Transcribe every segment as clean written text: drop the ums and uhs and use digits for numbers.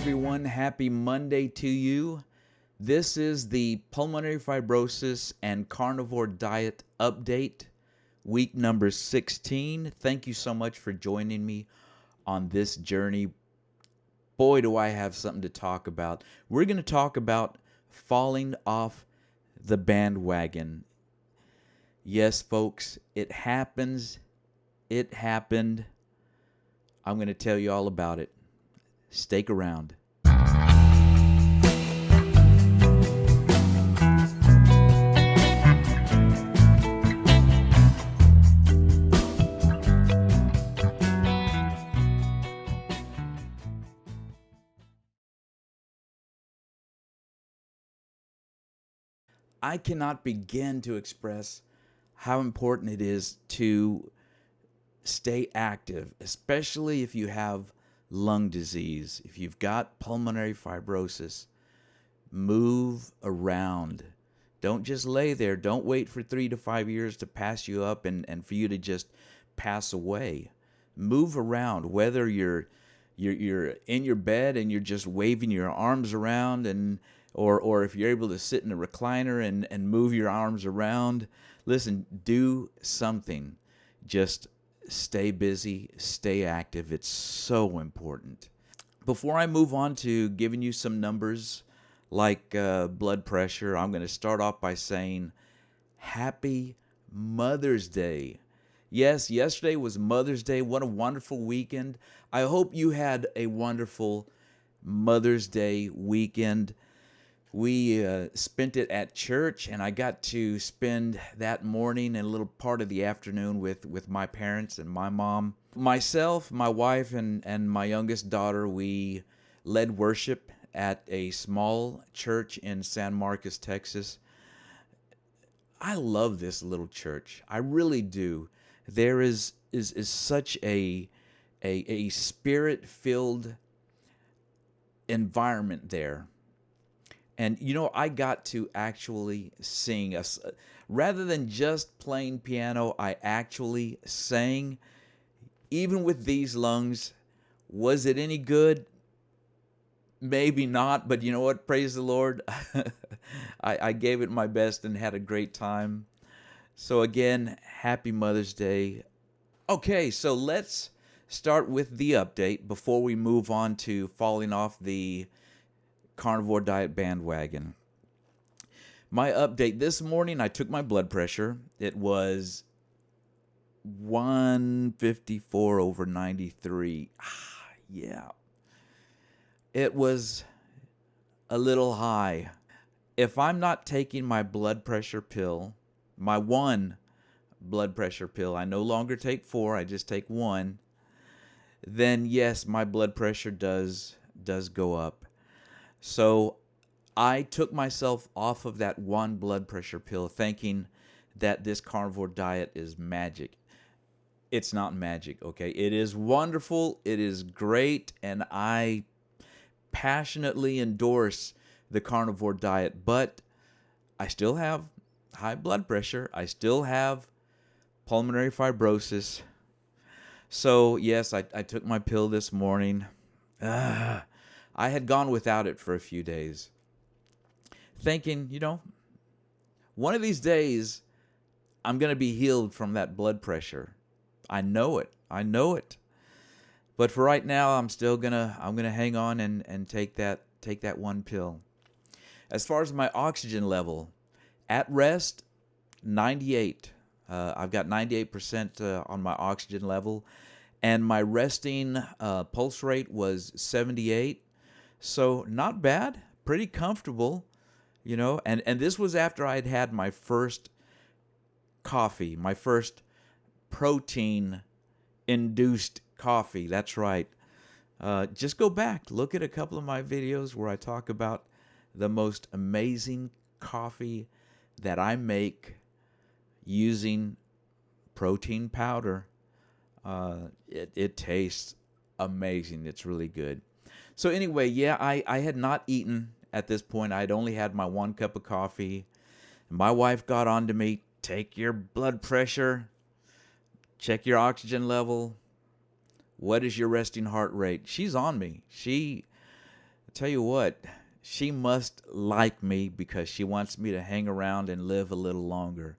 everyone. Happy Monday to you. This is the Pulmonary Fibrosis and Carnivore Diet update, week number 16. Thank you so much for joining me on this journey. Boy, do I have something to talk about. We're going to talk about falling off the bandwagon. Yes, folks, it happens. It happened. I'm going to tell you all about it. Stick around. I cannot begin to express how important it is to stay active, especially if you have lung disease. If you've got pulmonary fibrosis, move around. Don't just lay there. Don't wait for 3 to 5 years to pass you up and for you to just pass away. Move around, whether you're in your bed and you're just waving your arms around, and or if you're able to sit in a recliner and move your arms around. Listen, do something. Just stay busy, stay active. It's so important. Before I move on to giving you some numbers like blood pressure, I'm going to start off by saying Happy Mother's Day. Yes, yesterday was Mother's Day. What a wonderful weekend. I hope you had a wonderful Mother's Day weekend. We spent it at church, and I got to spend that morning and a little part of the afternoon with my parents and my mom. Myself, my wife, and my youngest daughter, we led worship at a small church in San Marcos, Texas. I love this little church. I really do. There is such a spirit-filled environment there. And, you know, I got to actually sing. Rather than just playing piano, I actually sang. Even with these lungs, was it any good? Maybe not, but you know what? Praise the Lord. I gave it my best and had a great time. So again, happy Mother's Day. Okay, so let's start with the update before we move on to falling off the Carnivore Diet bandwagon. My update this morning, I took my blood pressure. It was 154 over 93. Yeah. It was a little high. If I'm not taking my blood pressure pill, my one blood pressure pill, I no longer take 4, I just take 1, then yes, my blood pressure does go up. So I took myself off of that one blood pressure pill thinking that this carnivore diet is magic. It's not magic, okay? It is wonderful, it is great, and I passionately endorse the carnivore diet, but I still have high blood pressure. I still have pulmonary fibrosis. So yes, I took my pill this morning. I had gone without it for a few days, thinking, you know, one of these days I'm going to be healed from that blood pressure. I know it. I know it. But for right now, I'm gonna hang on and take that one pill. As far as my oxygen level, at rest, 98. I've got 98% on my oxygen level, and my resting pulse rate was 78. So not bad, pretty comfortable, you know. And this was after I'd had my first coffee, my first protein-induced coffee. That's right. Just go back, look at a couple of my videos where I talk about the most amazing coffee that I make using protein powder. It tastes amazing. It's really good. So anyway, yeah, I had not eaten at this point. I'd only had my 1 cup of coffee. My wife got on to me, take your blood pressure, check your oxygen level. What is your resting heart rate? She's on me. She tell you what, she must like me because she wants me to hang around and live a little longer.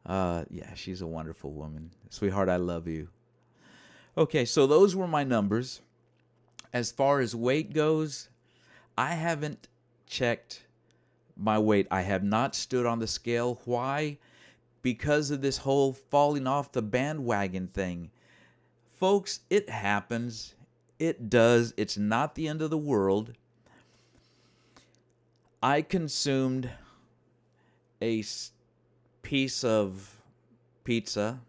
Yeah, she's a wonderful woman. Sweetheart, I love you. Okay, so those were my numbers. As far as weight goes, I haven't checked my weight. I have not stood on the scale. Why? Because of this whole falling off the bandwagon thing. Folks, it happens. It does. It's not the end of the world. I consumed a piece of pizza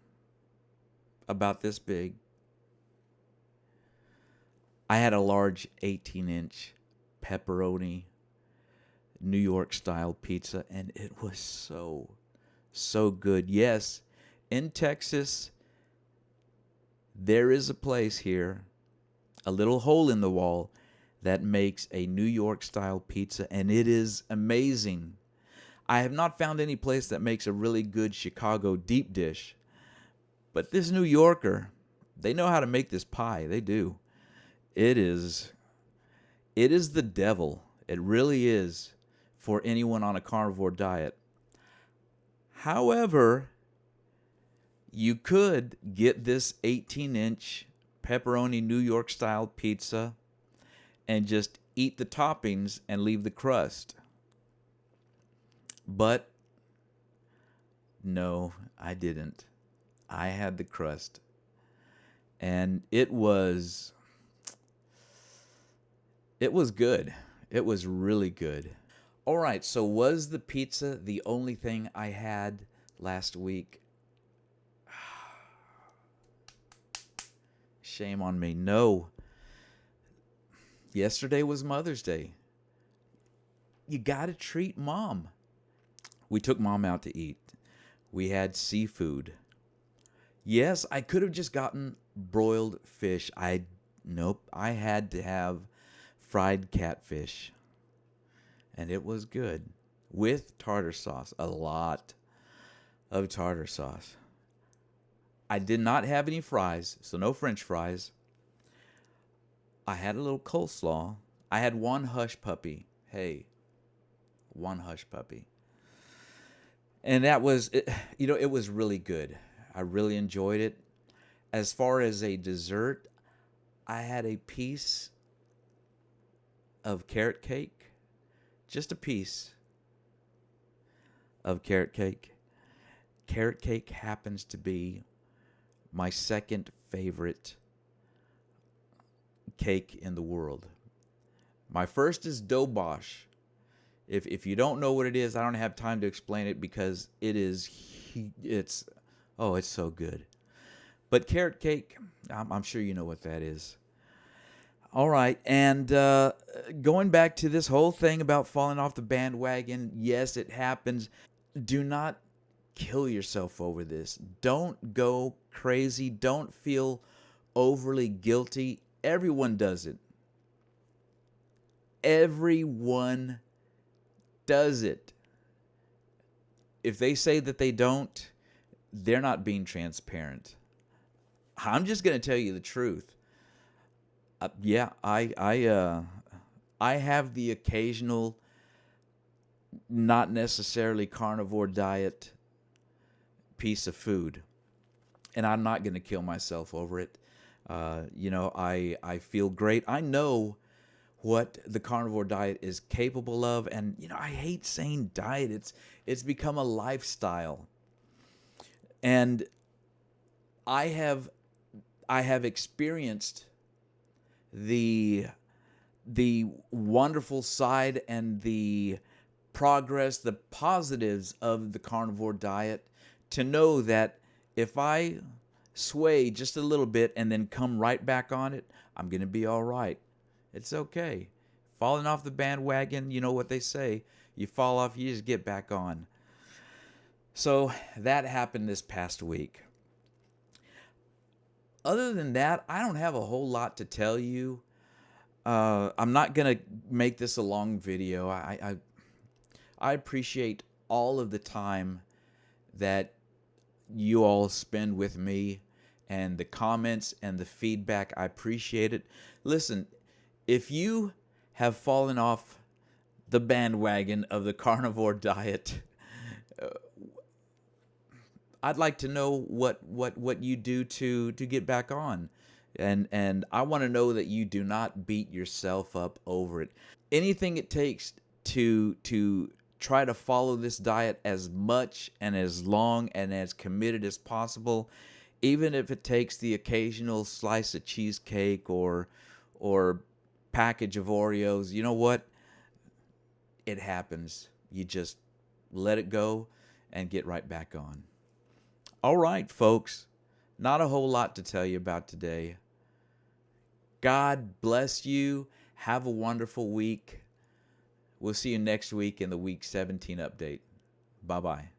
about this big. I had a large 18-inch pepperoni New York style pizza, and it was so good. Yes, in Texas, there is a place here, a little hole in the wall, that makes a New York style pizza, and it is amazing. I have not found any place that makes a really good Chicago deep dish, but this New Yorker, they know how to make this pie. They do. It is the devil. It really is for anyone on a carnivore diet. However, you could get this 18-inch pepperoni New York style pizza and just eat the toppings and leave the crust. But no, I didn't. I had the crust. And it was good. It was really good. All right, so was the pizza the only thing I had last week? Shame on me. No. Yesterday was Mother's Day. You got to treat Mom. We took Mom out to eat. We had seafood. Yes, I could have just gotten broiled fish. Nope, I had to have fried catfish. And it was good with tartar sauce, a lot of tartar sauce. I did not have any fries, so no French fries. I had a little coleslaw. I had one hush puppy. Hey, one hush puppy. And that was, it was really good. I really enjoyed it. As far as a dessert, I had a piece of carrot cake. Just a piece of carrot cake. Carrot cake happens to be my second favorite cake in the world. My first is Dobosh. If you don't know what it is, I don't have time to explain it because it's so good. But carrot cake, I'm sure you know what that is. All right, and going back to this whole thing about falling off the bandwagon, yes, it happens. Do not kill yourself over this. Don't go crazy. Don't feel overly guilty. Everyone does it. Everyone does it. If they say that they don't, they're not being transparent. I'm just going to tell you the truth. I have the occasional, not necessarily carnivore diet piece of food, and I'm not going to kill myself over it. I feel great. I know what the carnivore diet is capable of, and I hate saying diet. It's become a lifestyle, and I have experienced the wonderful side and the progress, the positives of the carnivore diet, to know that if I sway just a little bit and then come right back on it, I'm going to be all right. It's okay. Falling off the bandwagon, you know what they say. You fall off, you just get back on. So that happened this past week. Other than that, I don't have a whole lot to tell you. I'm not going to make this a long video. I appreciate all of the time that you all spend with me and the comments and the feedback. I appreciate it. Listen, if you have fallen off the bandwagon of the carnivore diet, I'd like to know what you do to get back on. And I want to know that you do not beat yourself up over it. Anything it takes to try to follow this diet as much and as long and as committed as possible, even if it takes the occasional slice of cheesecake or package of Oreos. You know what? It happens. You just let it go and get right back on. All right, folks. Not a whole lot to tell you about today. God bless you. Have a wonderful week. We'll see you next week in the Week 17 update. Bye-bye.